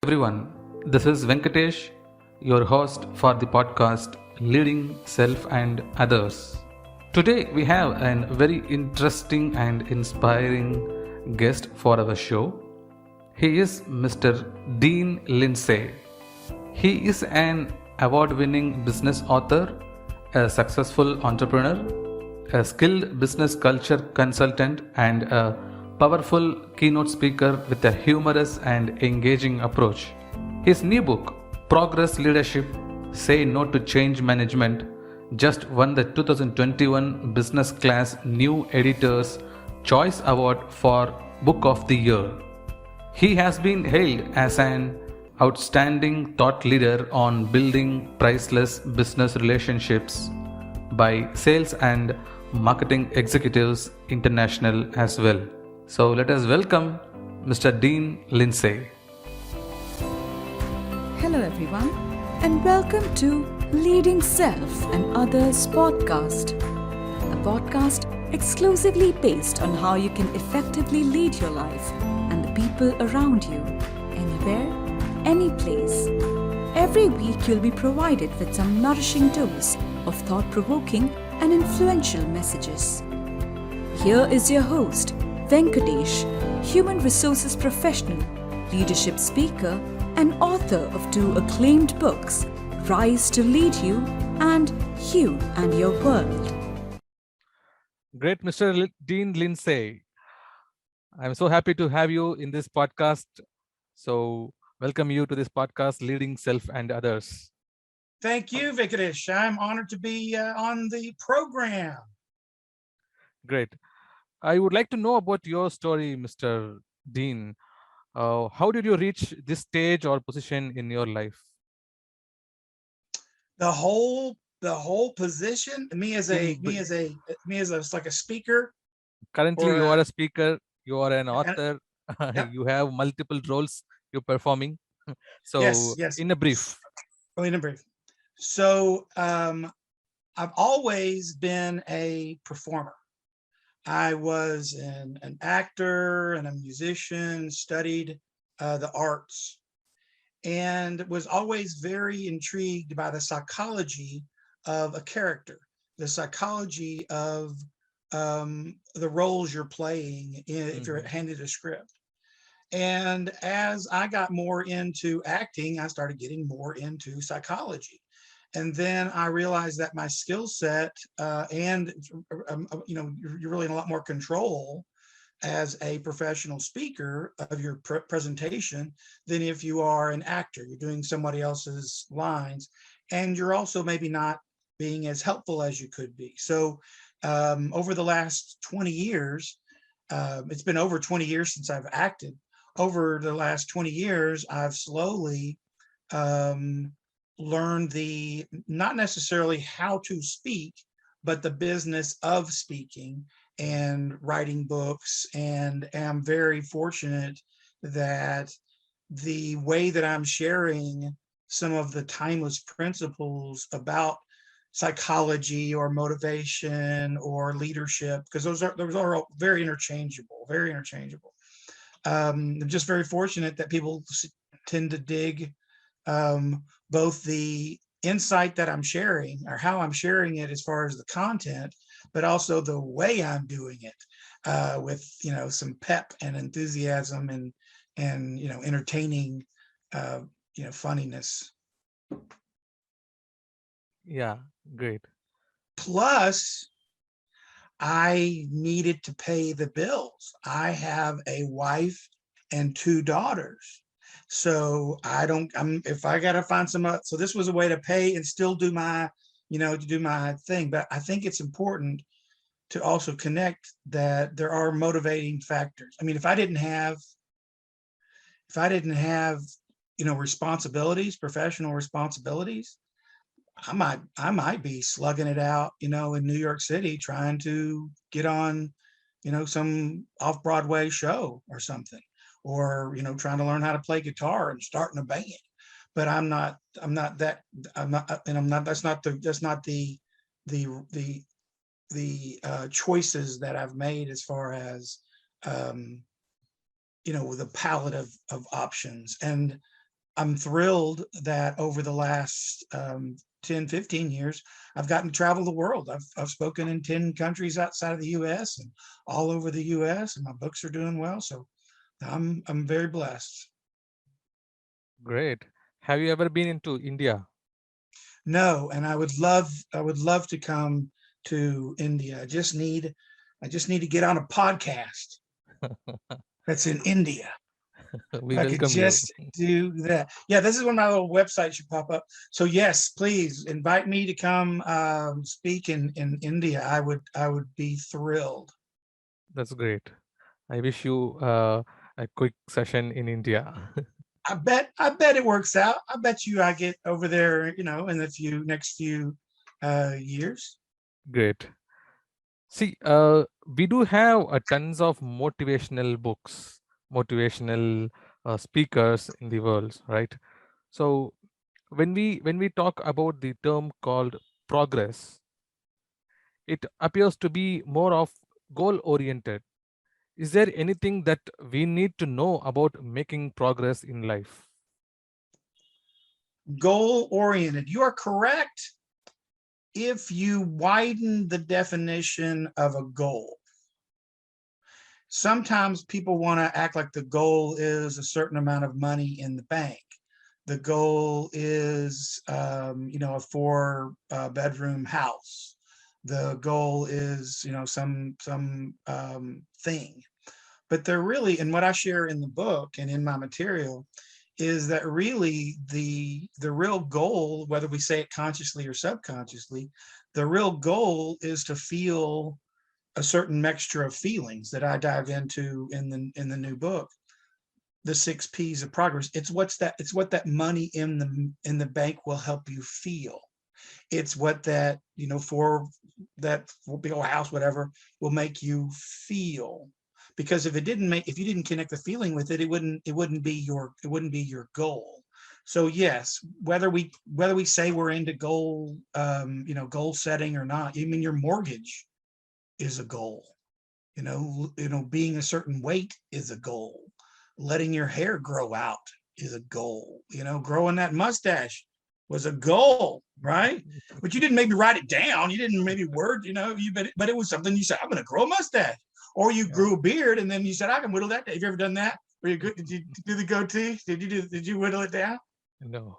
Everyone, this is Venkatesh, your host for the podcast Leading Self and Others. Today we have a very interesting and inspiring guest for our show. He is Mr. Dean Lindsay. He is an award winning business author, a successful entrepreneur, a skilled business culture consultant, and a powerful keynote speaker with a humorous and engaging approach. His new book, Progress Leadership Say No to Change Management, just won the 2021 Business Class New Editor's Choice Award for Book of the Year. He has been hailed as an outstanding thought leader on building priceless business relationships by Sales and Marketing Executives International as well. So let us welcome Mr. Dean Lindsay. Hello, everyone, and welcome to Leading Self and Others podcast, a podcast exclusively based on how you can effectively lead your life and the people around you, anywhere, any place. Every week, you'll be provided with some nourishing dose of thought-provoking and influential messages. Here is your host, Venkatesh, human resources professional, leadership speaker, and author of 2 acclaimed books, Rise to Lead You and You and Your World. Great, Mr. Dean Lindsay. I'm so happy to have you in this podcast. So, welcome you to this podcast, Leading Self and Others. Thank you, Venkatesh. I'm honored to be on the program. Great. I would like to know about your story, Mr. Dean. How did you reach this stage or position in your life? The whole position. Me as like a speaker. Currently, you are a speaker. You are an and- author. Yep. You have multiple roles you're performing. So, Yes. in a brief. In a brief. So I've always been a performer. I was an actor and a musician, studied the arts, and was always very intrigued by the psychology of a character, the psychology of the roles you're playing if you're handed a script. And as I got more into acting, I started getting more into psychology. And then I realized that my skill set and you're really in a lot more control as a professional speaker of your presentation than if you are an actor. You're doing somebody else's lines, and you're also maybe not being as helpful as you could be. So over the last 20 years, it's been over 20 years since I've acted. Over the last 20 years, I've slowly learned not necessarily how to speak, but the business of speaking and writing books. And am very fortunate that the way that I'm sharing some of the timeless principles about psychology or motivation or leadership, because those are all very interchangeable. I'm just very fortunate that people tend to dig both the insight that I'm sharing or how I'm sharing it as far as the content, but also the way I'm doing it with some pep and enthusiasm and entertaining funniness. Yeah, great. Plus, I needed to pay the bills. I have a wife and 2 daughters. So if I got to find so this was a way to pay and still do my thing. But I think it's important to also connect that there are motivating factors. I mean, if I didn't have, responsibilities, professional responsibilities, I might be slugging it out, in New York City, trying to get on, some off-Broadway show or something, or, trying to learn how to play guitar and starting a band. But that's not the choices that I've made as far as, the palette of options. And I'm thrilled that over the last 10, 15 years, I've gotten to travel the world. I've spoken in 10 countries outside of the US and all over the US, and my books are doing well. So I'm very blessed. Great. Have you ever been into India? No, and I would love to come to India. I just need to get on a podcast that's in India. We I could welcome you. just do that. Yeah, this is when my little website should pop up. So yes, please invite me to come speak in India. I would be thrilled. That's great. I wish you a quick session in India. I bet it works out. I bet you I get over there, you know, in the next few years. Great. See, we do have tons of motivational books, motivational speakers in the world, right? So when we talk about the term called progress, it appears to be more of goal oriented. Is there anything that we need to know about making progress in life? Goal oriented. You are correct if you widen the definition of a goal. Sometimes people want to act like the goal is a certain amount of money in the bank. The goal is, you know, a four bedroom house. The goal is, you know, some thing. But they're really, and what I share in the book and in my material is that really the real goal, whether we say it consciously or subconsciously, the real goal is to feel a certain mixture of feelings that I dive into in the new book, the 6 P's of progress. It's what that money in the bank will help you feel. It's what that, you know, for that big old house, whatever, will make you feel. Because if you didn't connect the feeling with it, it wouldn't be your goal. So yes, whether we say we're into goal, you know, goal setting or not, I mean, your mortgage is a goal. You know, being a certain weight is a goal. Letting your hair grow out is a goal. You know, growing that mustache was a goal, right? But you didn't maybe write it down. You didn't maybe word, you know, but it was something you said, I'm going to grow a mustache. Or you grew a beard and then you said, I can whittle that down. Have you ever done that? Did you do the goatee? Did you whittle it down? No.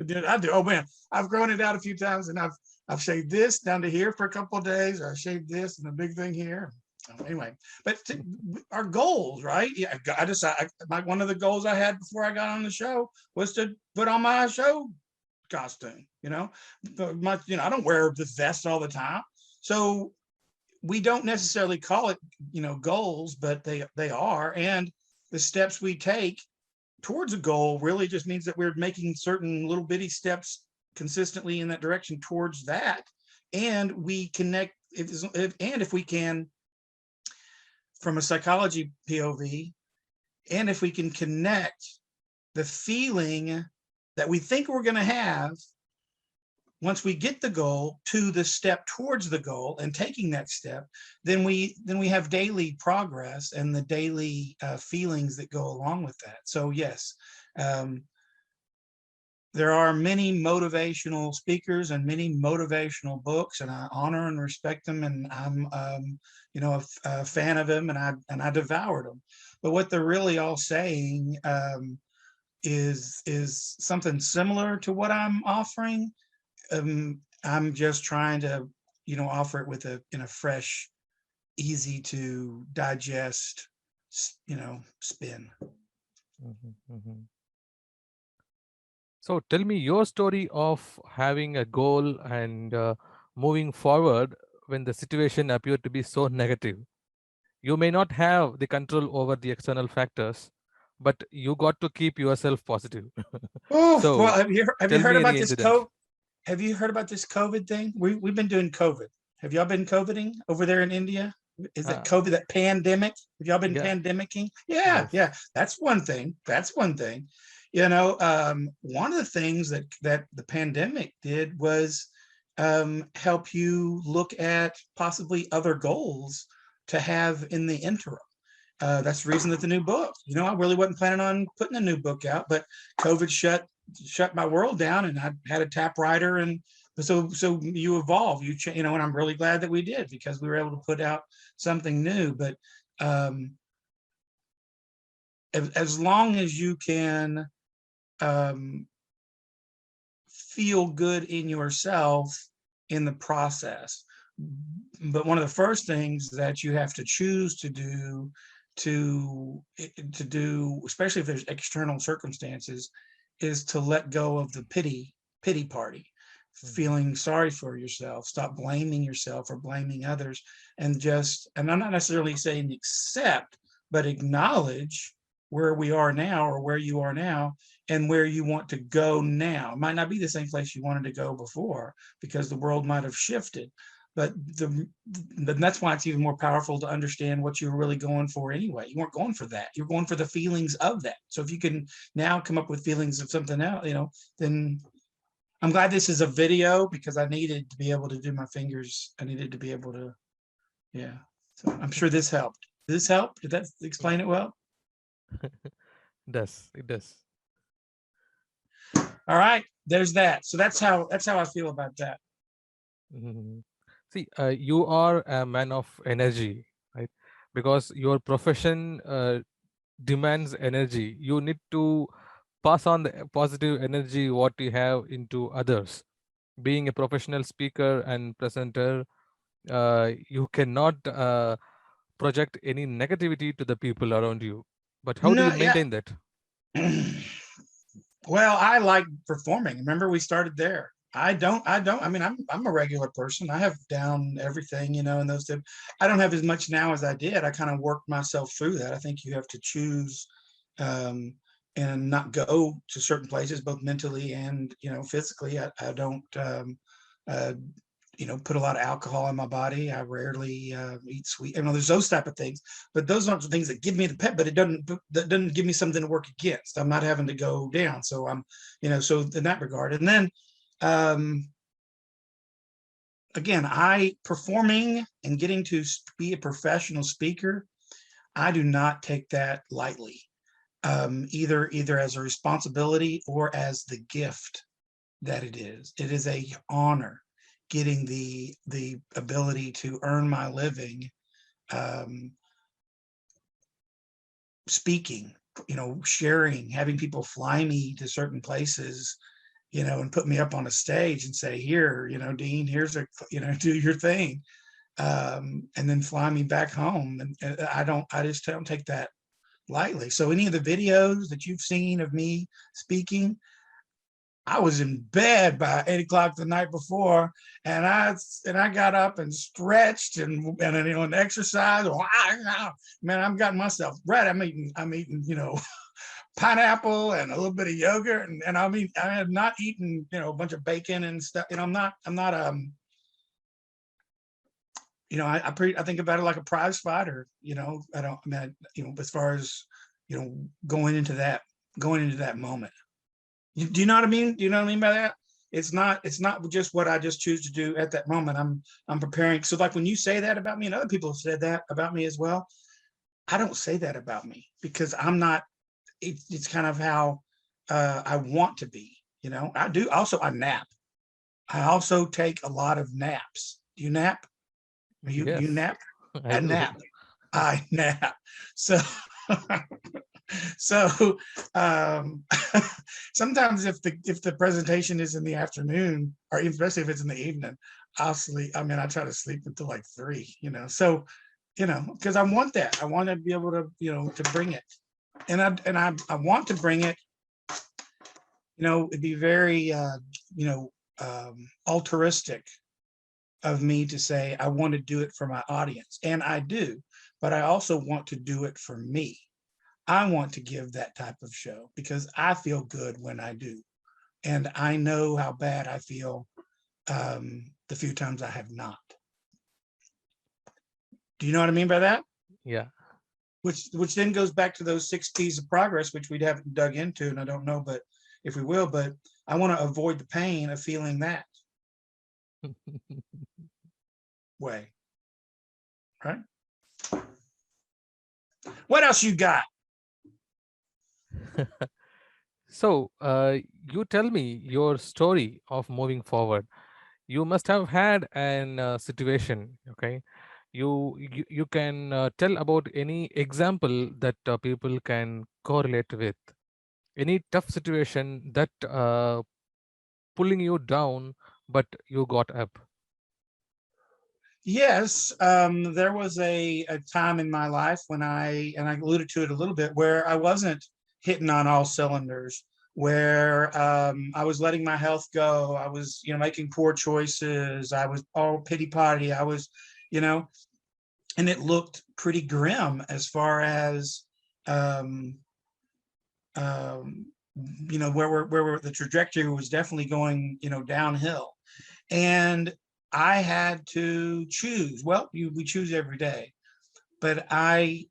I do. Oh man, I've grown it out a few times, and I've shaved this down to here for a couple of days. Or I shaved this and a big thing here. Anyway, but our goals, right? Yeah, I decided like one of the goals I had before I got on the show was to put on my show costume. You know, I don't wear the vest all the time, so we don't necessarily call it, you know, goals, but they are, and the steps we take towards a goal really just means that we're making certain little bitty steps consistently in that direction towards that. And we connect, if we can, from a psychology POV, and if we can connect the feeling that we think we're going to have once we get the goal to the step towards the goal and taking that step, then we have daily progress and the daily feelings that go along with that. So yes, there are many motivational speakers and many motivational books, and I honor and respect them, and I'm you know, a fan of them, and I devoured them. But what they're really all saying is something similar to what I'm offering. I'm just trying to, you know, offer it in a fresh, easy to digest, you know, spin. So tell me your story of having a goal and moving forward when the situation appeared to be so negative. You may not have the control over the external factors, but you got to keep yourself positive. Oh, well, So have you tell heard me about any this incident. COVID? Have you heard about this COVID thing? We've been doing COVID. Have y'all been COVIDing over there in India? Is that Uh, COVID, that pandemic? Have y'all been yeah, pandemicking? Yeah, yes. yeah. That's one thing. That's one thing. You know, one of the things that the pandemic did was help you look at possibly other goals to have in the interim. That's the reason that the new book, I really wasn't planning on putting a new book out, but COVID shut my world down, and I had a typewriter, and so you evolve, and I'm really glad that we did, because we were able to put out something new. But as long as you can feel good in yourself in the process. But one of the first things that you have to choose to do, especially if there's external circumstances, is to let go of the pity party, feeling sorry for yourself. Stop blaming yourself or blaming others, and I'm not necessarily saying accept, but acknowledge where we are now, or where you are now, and where you want to go now. It might not be the same place you wanted to go before, because the world might have shifted. But that's why it's even more powerful to understand what you were really going for anyway. You weren't going for that. You're going for the feelings of that. So if you can now come up with feelings of something else, then I'm glad this is a video, because I needed to be able to do my fingers. I needed to be able to, yeah. So I'm sure this helped. Did this help? Did that explain it well? It does. All right, there's that. So that's how I feel about that. See, you are a man of energy, right? Because your profession demands energy. You need to pass on the positive energy what you have into others. Being a professional speaker and presenter, you cannot project any negativity to the people around you. But how do you No, yeah. maintain that? Well, I like performing. Remember, we started there. I mean, I'm a regular person. I have down everything, and those tips. I don't have as much now as I did. I kind of worked myself through that. I think you have to choose and not go to certain places, both mentally and, physically. I don't put a lot of alcohol in my body. I rarely eat sweet. There's those type of things, but those aren't the things that give me the pep. But that doesn't give me something to work against. I'm not having to go down. So I'm, so in that regard. And then, again, performing and getting to be a professional speaker, I do not take that lightly, either as a responsibility or as the gift that it is. It is a honor, getting the ability to earn my living speaking, sharing, having people fly me to certain places, and put me up on a stage and say, here, Dean, here's do your thing, and then fly me back home. And I just don't take that lightly. So any of the videos that you've seen of me speaking, I was in bed by 8 o'clock the night before, and I got up and stretched and exercised. Man, I'm getting myself ready. I'm eating pineapple and a little bit of yogurt, and I have not eaten a bunch of bacon and stuff. I'm not I think about it like a prize fighter. As far as going into that moment. Do you know what I mean? Do you know what I mean by that? It's not just what I just choose to do at that moment. I'm preparing. So like when you say that about me, and other people have said that about me as well, I don't say that about me, because I'm not. It's kind of how I want to be. I do. Also, I nap. I also take a lot of naps. Do you nap? You nap? I nap. I nap. So so sometimes if the presentation is in the afternoon, or especially if it's in the evening, I'll sleep. I try to sleep until like 3, so because I want that. I want to be able to to bring it, and I want to bring it. It'd be very altruistic of me to say I want to do it for my audience, and I do, but I also want to do it for me. I want to give that type of show because I feel good when I do. And I know how bad I feel the few times I have not. Do you know what I mean by that? Yeah. Which then goes back to those 6 P's of progress, which we haven't dug into, and I don't know, but if we will, but I want to avoid the pain of feeling that way. Right? What else you got? So, you tell me your story of moving forward. You must have had an situation, okay? You can tell about any example that people can correlate with. Any tough situation that pulling you down, but you got up. Yes, there was a time in my life when and I alluded to it a little bit, where I wasn't hitting on all cylinders, where I was letting my health go. I was, making poor choices. I was all pity potty. I was, you know, and it looked pretty grim as far as, um, um, where the trajectory was definitely going, downhill. And I had to choose. Well, we choose every day, but I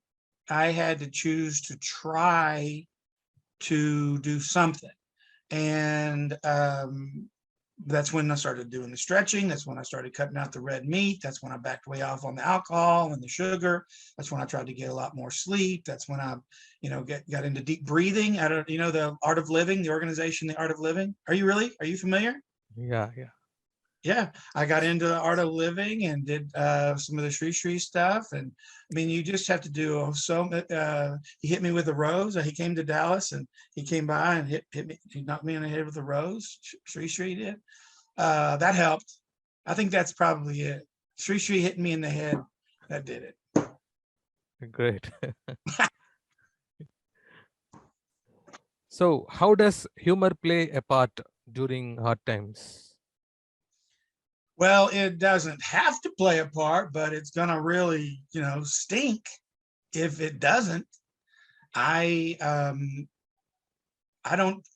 had to choose to try to do something. And that's when I started doing the stretching. That's when I started cutting out the red meat. That's when I backed way off on the alcohol and the sugar. That's when I tried to get a lot more sleep. That's when I, got into deep breathing out of, the Art of Living, the organization, the Art of Living. Are you familiar? Yeah, yeah. Yeah, I got into the Art of Living and did some of the Sri stuff. And I mean, you just have to do he hit me with a rose. He came to Dallas and he came by and hit me. He knocked me in the head with a rose. Sri did. That helped. I think that's probably it. Sri hitting me in the head. That did it. Great. So, how does humor play a part during hard times? Well, it doesn't have to play a part, but it's gonna really, stink if it doesn't. I'm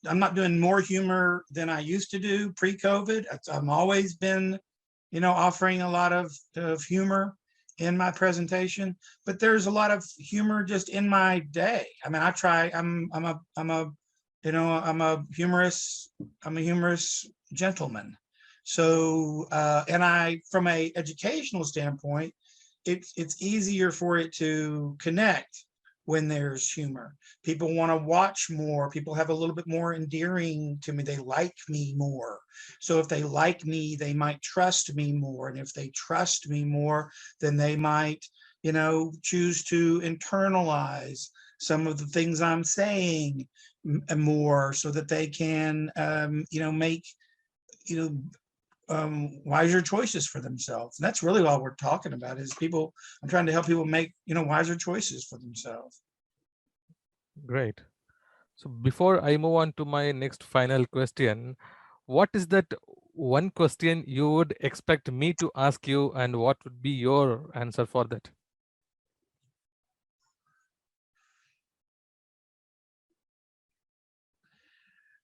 not doing more humor than I used to do pre-COVID. I've always been, offering a lot of humor in my presentation, but there's a lot of humor just in my day. I mean, I'm a humorous gentleman. So, and from a educational standpoint, it's easier for it to connect when there's humor. People want to watch more. People have a little bit more endearing to me. They like me more. So if they like me, they might trust me more. And if they trust me more, then they might, choose to internalize some of the things I'm saying more, so that they can, make, wiser choices for themselves. And that's really all we're talking about, is people. I'm trying to help people make, wiser choices for themselves. Great. So, before I move on to my next final question, what is that one question you would expect me to ask you, and what would be your answer for that?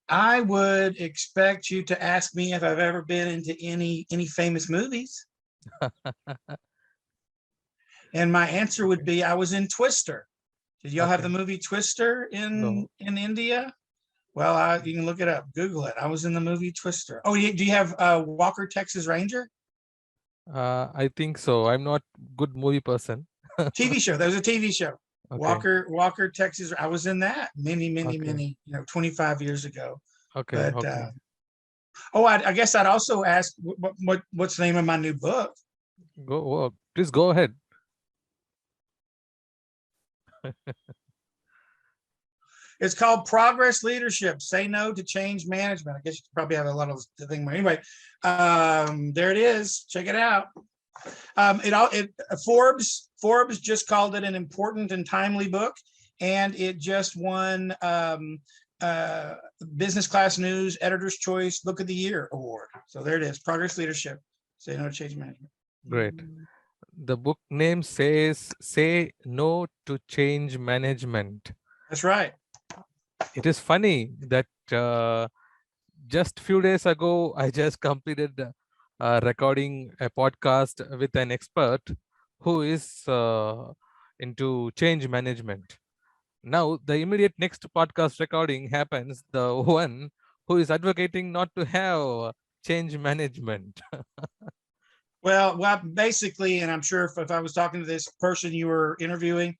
I would expect you to ask me if I've ever been into any famous movies. And my answer would be, I was in Twister. Did y'all have the movie Twister in India? Well, you can look it up, Google it. I was in the movie Twister. Oh, do you have Walker, Texas Ranger? I think so. I'm not good movie person. TV show. There's a TV show. Okay. Walker, Texas. I was in that many, 25 years ago. Okay. But Okay. I guess I'd also ask what's the name of my new book? Please go ahead. It's called Progress Leadership. Say no to change management. I guess you probably have a lot of things. Anyway, there it is. Check it out. Forbes just called it an important and timely book, and it just won Business Class News Editor's Choice Book of the Year award. So there it is. Progress Leadership. Say no to change management. Great. The book name says "Say No to Change Management." That's right. It is funny that just few days ago, I just completed recording a podcast with an expert who is into change management. Now, the immediate next podcast recording happens, the one who is advocating not to have change management. Well, basically, and I'm sure if I was talking to this person you were interviewing,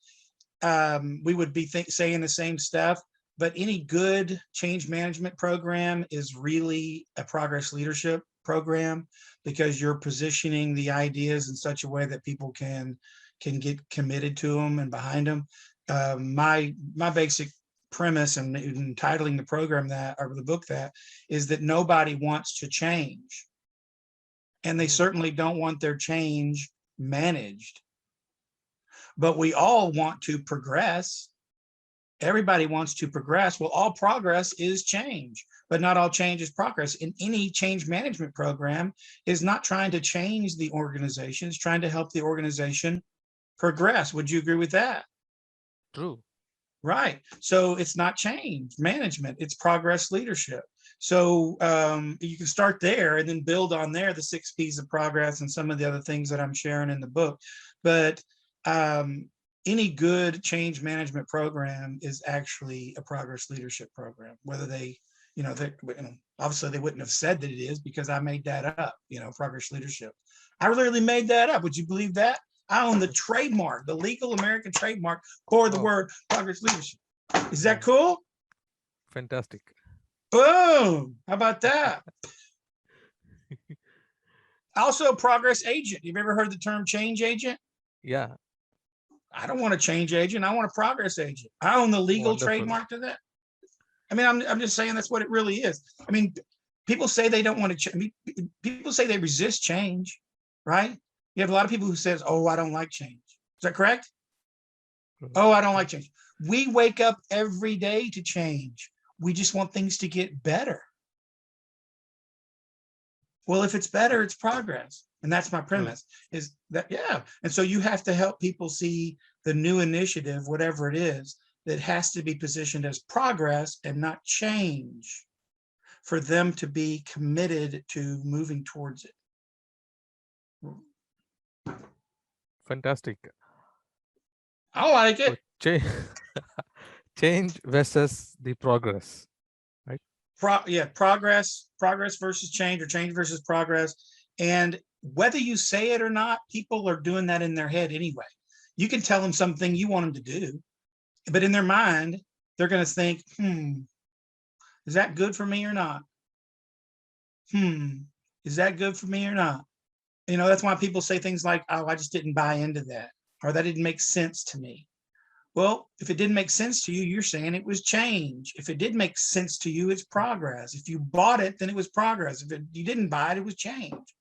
we would be saying the same stuff. But any good change management program is really a progress leadership program, because you're positioning the ideas in such a way that people can get committed to them and behind them. My basic premise and entitling the program that, or the book that, is that nobody wants to change, and they certainly don't want their change managed, but we all want to progress. Everybody wants to progress. Well, all progress is change, but not all change is progress. And any change management program is not trying to change the organization, it's trying to help the organization progress. Would you agree with that? True. Right. So it's not change management, it's progress leadership. So you can start there and then build on there the 6 P's of progress and some of the other things that I'm sharing in the book. But any good change management program is actually a progress leadership program, whether they, obviously they wouldn't have said that it is, because I made that up, progress leadership. I literally made that up. Would you believe that? I own the trademark, the legal American trademark for the word progress leadership. Is that cool? Fantastic. Boom. How about that? Also, progress agent. You've ever heard the term change agent? Yeah. I don't want a change agent. I want a progress agent. I own the legal trademark to that. I mean, I'm just saying that's what it really is. I mean, people say they don't want to people say they resist change, right? You have a lot of people who says, "Oh, I don't like change." Is that correct? Oh, I don't like change. We wake up every day to change. We just want things to get better. Well, if it's better, it's progress. And that's my premise, is that, yeah. And so you have to help people see the new initiative, whatever it is, that has to be positioned as progress and not change, for them to be committed to moving towards it. Fantastic. I like it. So, change versus the progress, right? Progress versus change, or change versus progress. And whether you say it or not, people are doing that in their head anyway. You can tell them something you want them to do, but in their mind, they're going to think, is that good for me or not? Is that good for me or not? That's why people say things like, "Oh, I just didn't buy into that," or "that didn't make sense to me." Well, if it didn't make sense to you, you're saying it was change. If it did make sense to you, it's progress. If you bought it, then it was progress. If you didn't buy it, it was change.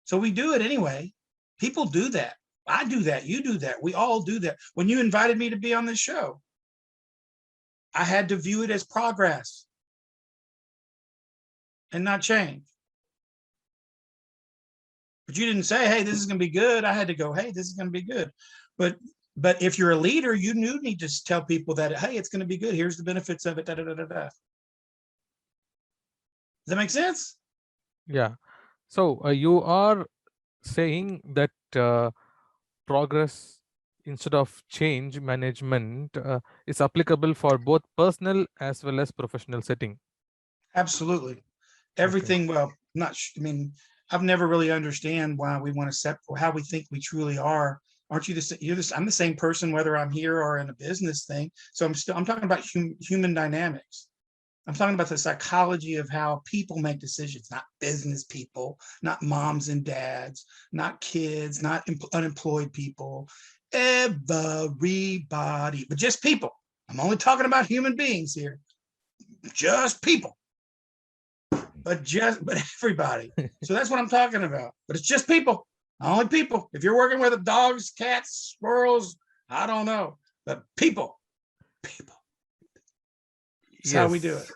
So we do it anyway. People do that. I do that. You do that. We all do that. When you invited me to be on this show, I had to view it as progress and not change. But you didn't say, "Hey, this is going to be good." I had to go, "Hey, this is going to be good." But if you're a leader, you need to tell people that, "Hey, it's going to be good. Here's the benefits of it." Da, da, da, da, da. Does that make sense? Yeah. So you are saying that progress instead of change management is applicable for both personal as well as professional setting. Absolutely. Everything. Okay. Well, I've never really understand why we want to separate, how we think we truly are. Aren't you I'm the same person, whether I'm here or in a business thing. So I'm talking about human dynamics. I'm talking about the psychology of how people make decisions, not business people, not moms and dads, not kids, not unemployed people, everybody, but just people. I'm only talking about human beings here, just people. But everybody. So that's what I'm talking about. But it's just people, only people. If you're working with dogs, cats, squirrels, I don't know, but people. That's how we do it.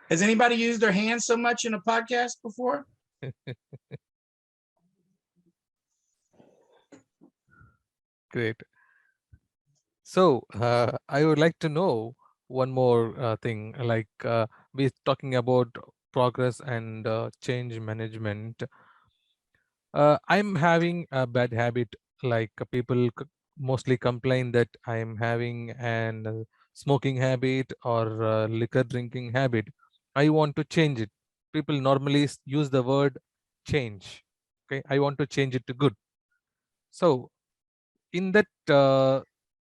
Has anybody used their hands so much in a podcast before? Great. So I would like to know one more thing, like we're talking about progress and change management. I'm having a bad habit, like people mostly complain that I'm having an smoking habit or liquor drinking habit. I want to change it. People normally use the word change. Okay, I want to change it to good. So in that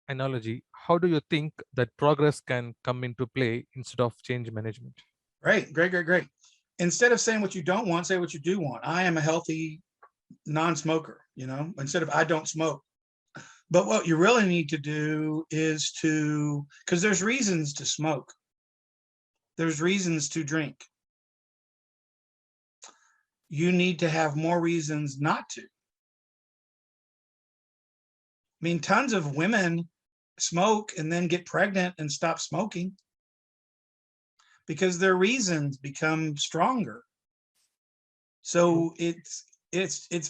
analogy, how do you think that progress can come into play instead of change management? Great. Instead of saying what you don't want, say what you do want. I am a healthy non-smoker, instead of I don't smoke. But what you really need to do is because there's reasons to smoke. There's reasons to drink. You need to have more reasons not to. I mean, tons of women smoke and then get pregnant and stop smoking because their reasons become stronger. So it's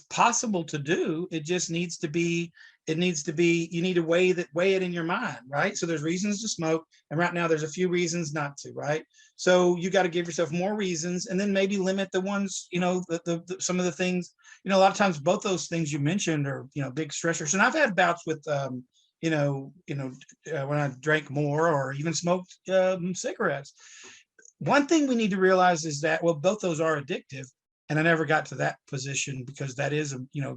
possible to do. It just needs to be, you need to weigh it in your mind, right? So there's reasons to smoke, and right now there's a few reasons not to, right? So you got to give yourself more reasons, and then maybe limit the ones, some of the things, a lot of times both those things you mentioned are, big stressors. And I've had bouts with, when I drank more or even smoked cigarettes. One thing we need to realize is that, well, both those are addictive. And I never got to that position because that is,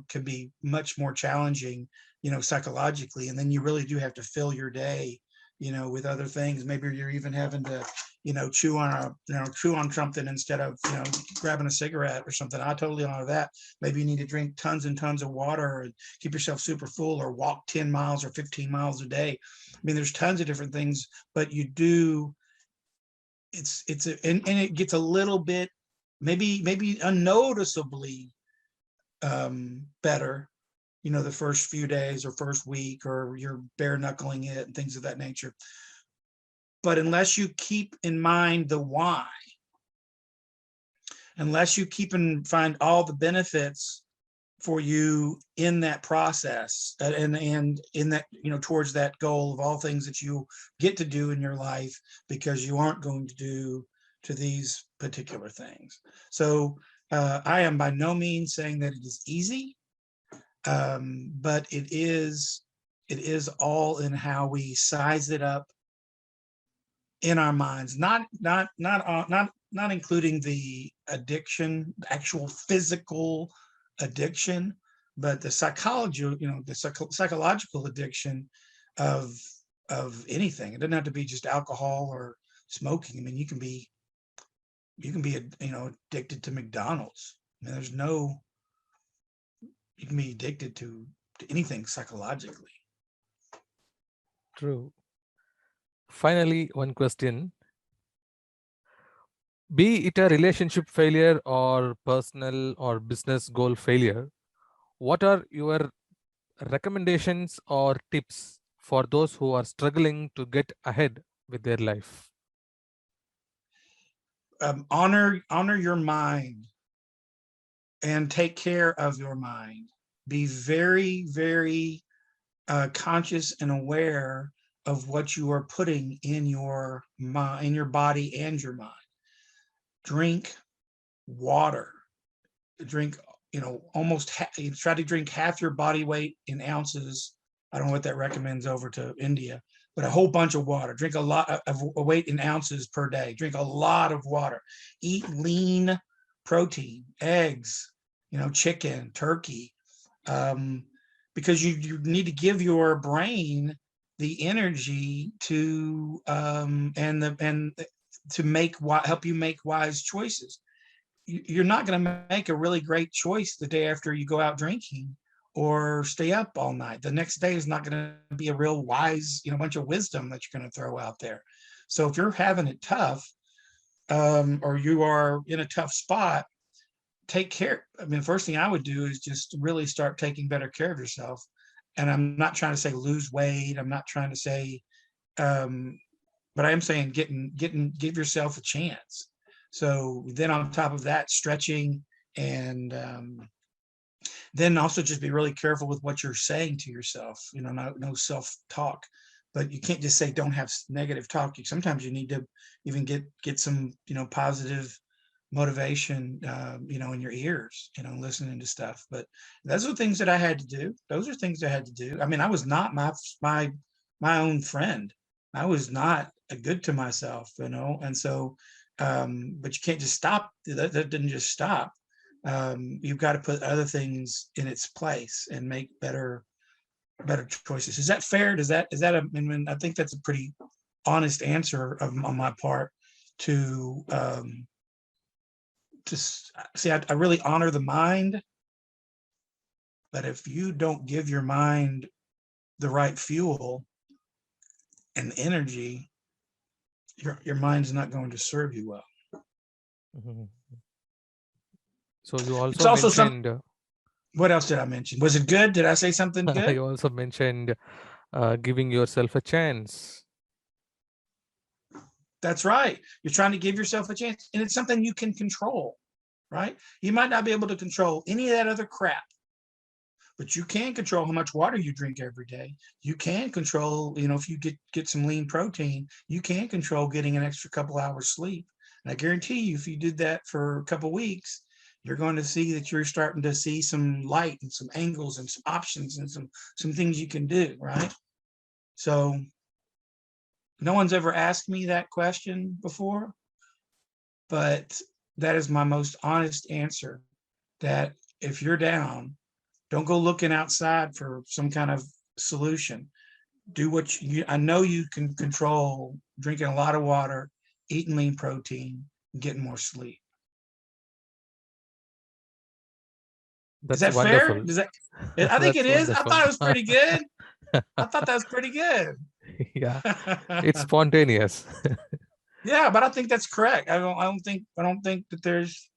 can be much more challenging, psychologically. And then you really do have to fill your day, with other things. Maybe you're even having to, chew on something instead of, grabbing a cigarette or something. I totally honor that. Maybe you need to drink tons and tons of water and keep yourself super full, or walk 10 miles or 15 miles a day. I mean, there's tons of different things, but you do, and it gets a little bit, maybe unnoticeably better, the first few days or first week, or you're bare knuckling it and things of that nature. But unless you keep in mind the why, unless you find all the benefits for you in that process, and in that, towards that goal of all things that you get to do in your life, because you aren't going to do to these particular things. So I am by no means saying that it is easy, but it is all in how we size it up in our minds, not including the addiction, the actual physical addiction, but the psychology, the psychological addiction of anything. It doesn't have to be just alcohol or smoking. I mean, you can be addicted to McDonald's. I mean, you can be addicted to anything psychologically. True. Finally, one question. Be it a relationship failure or personal or business goal failure, what are your recommendations or tips for those who are struggling to get ahead with their life? Honor your mind and take care of your mind. Be very, very conscious and aware of what you are putting in your mind, in your body and your mind. Drink water. Drink, try to drink half your body weight in ounces. I don't know what that recommends over to India, but a whole bunch of water. Drink a lot of weight in ounces per day. Drink a lot of water. Eat lean protein, eggs, chicken, turkey, because you need to give your brain the energy to help you make wise choices. You're not going to make a really great choice the day after you go out drinking or stay up all night. The next day is not going to be a real wise, bunch of wisdom that you're going to throw out there. So if you're having it tough, or you are in a tough spot, take care. I mean, the first thing I would do is just really start taking better care of yourself. And I'm not trying to say lose weight. I'm not trying to say, but I am saying give yourself a chance. So then on top of that, stretching, and then also just be really careful with what you're saying to yourself, no self-talk, but you can't just say don't have negative talk. Sometimes you need to even get some, positive motivation, in your ears, listening to stuff. But those are things that I had to do. Those are things I had to do. I mean, I was not my own friend. I was not good to myself, and so, but you can't just stop. That didn't just stop. You've got to put other things in its place and make better better choices. Is that fair? I mean, I think that's a pretty honest answer on my part to see, I really honor the mind, but if you don't give your mind the right fuel and energy, your mind's not going to serve you well. Mhm. So you It's also also mentioned, what else did I mention? Was it good? Did I say something good? you also mentioned giving yourself a chance. That's right. You're trying to give yourself a chance, and it's something you can control, right? You might not be able to control any of that other crap, but you can control how much water you drink every day. You can control, if you get some lean protein, you can control getting an extra couple hours sleep. And I guarantee you, if you did that for a couple weeks, you're going to see that you're starting to see some light and some angles and some options and some things you can do, right? So no one's ever asked me that question before, but that is my most honest answer, that if you're down, don't go looking outside for some kind of solution. Do what I know you can control: drinking a lot of water, eating lean protein, getting more sleep. Is That's that fair? wonderful. I think it That's is. I wonderful. thought it was pretty good. I thought that was pretty good. Yeah, it's spontaneous. Yeah, but I think that's correct. I don't think that there's.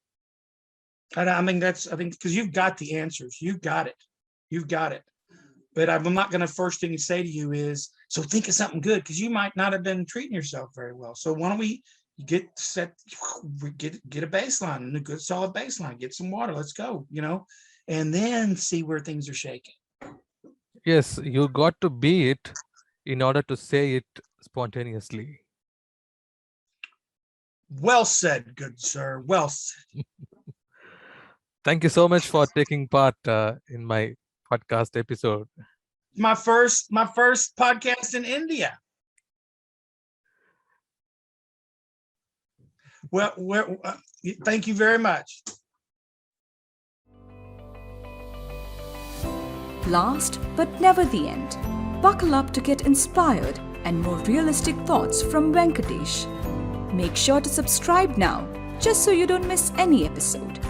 I think because you've got the answers. You've got it. But I'm not going to first thing to say to you is, so think of something good, because you might not have been treating yourself very well. So why don't we get a baseline, a good solid baseline, get some water, let's go, and then see where things are shaking. Yes, you got to be it in order to say it spontaneously. Well said, good sir. Well said. Thank you so much for taking part in my podcast episode. My first podcast in India. Well, thank you very much. Last but never the end, buckle up to get inspired and more realistic thoughts from Venkatesh. Make sure to subscribe now, just so you don't miss any episode.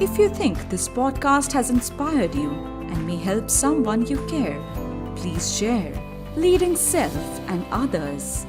If you think this podcast has inspired you and may help someone you care, please share. Leading self and others.